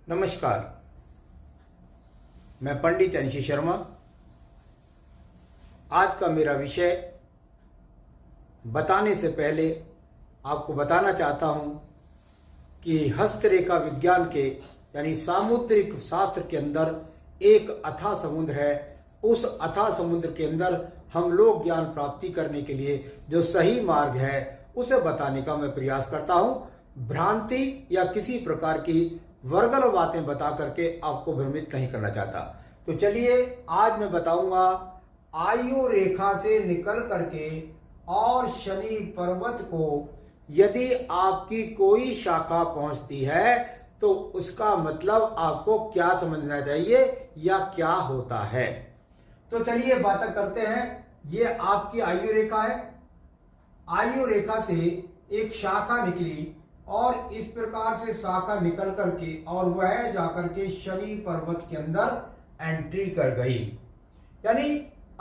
नमस्कार, मैं पंडित अंशी शर्मा। आज का मेरा विषय बताने से पहले आपको बताना चाहता हूं कि हस्तरेखा विज्ञान के यानी सामुद्रिक शास्त्र के अंदर एक अथाह समुद्र है। उस अथाह समुद्र के अंदर हम लोग ज्ञान प्राप्ति करने के लिए जो सही मार्ग है उसे बताने का मैं प्रयास करता हूं। भ्रांति या किसी प्रकार की वर्गल बातें बता करके आपको भ्रमित नहीं करना चाहता। तो चलिए आज मैं बताऊंगा आयु रेखा से निकल करके और शनि पर्वत को यदि आपकी कोई शाखा पहुंचती है तो उसका मतलब आपको क्या समझना चाहिए या क्या होता है। तो चलिए बातें करते हैं। ये आपकी आयु रेखा है। आयु रेखा से एक शाखा निकली और इस प्रकार से शाखा निकल करके और वह जाकर के शनि पर्वत के अंदर एंट्री कर गई। यानी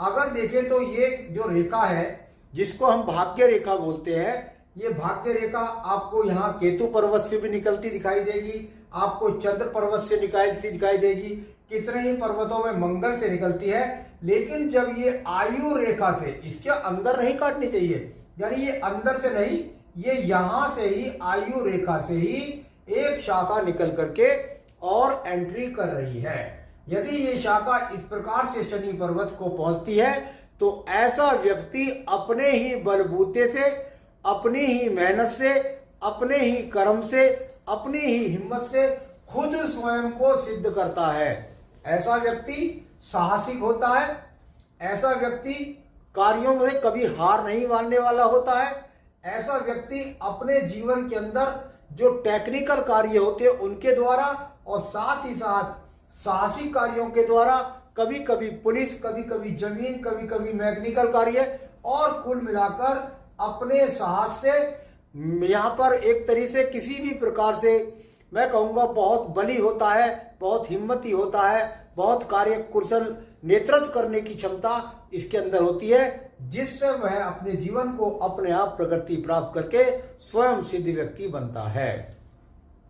अगर देखें तो ये जो रेखा है जिसको हम भाग्य रेखा बोलते हैं, ये भाग्य रेखा आपको यहाँ केतु पर्वत से भी निकलती दिखाई देगी, आपको चंद्र पर्वत से निकलती दिखाई देगी, कितने ही पर्वतों में मंगल से निकलती है। लेकिन जब ये आयु रेखा से इसके अंदर नहीं काटनी चाहिए, यानी ये अंदर से नहीं, ये यहां से ही आयु रेखा से ही एक शाखा निकल करके और एंट्री कर रही है। यदि ये शाखा इस प्रकार से शनि पर्वत को पहुंचती है तो ऐसा व्यक्ति अपने ही बलबूते से, अपनी ही मेहनत से, अपने ही कर्म से, अपनी ही हिम्मत से खुद स्वयं को सिद्ध करता है। ऐसा व्यक्ति साहसिक होता है। ऐसा व्यक्ति कार्यों में कभी हार नहीं मानने वाला होता है। ऐसा व्यक्ति अपने जीवन के अंदर जो टेक्निकल कार्य होते हैं उनके द्वारा और साथ ही साथ साहसिक कार्यों के द्वारा, कभी कभी पुलिस, कभी कभी जमीन, कभी कभी मैकेनिकल कार्य, और कुल मिलाकर अपने साहस से यहाँ पर एक तरीके से किसी भी प्रकार से मैं कहूँगा बहुत बली होता है, बहुत हिम्मती होता है, बहुत कार्य कुशल नेतृत्व करने की क्षमता इसके अंदर होती है, जिससे वह अपने जीवन को अपने आप प्रगति प्राप्त करके स्वयं सिद्ध व्यक्ति बनता है।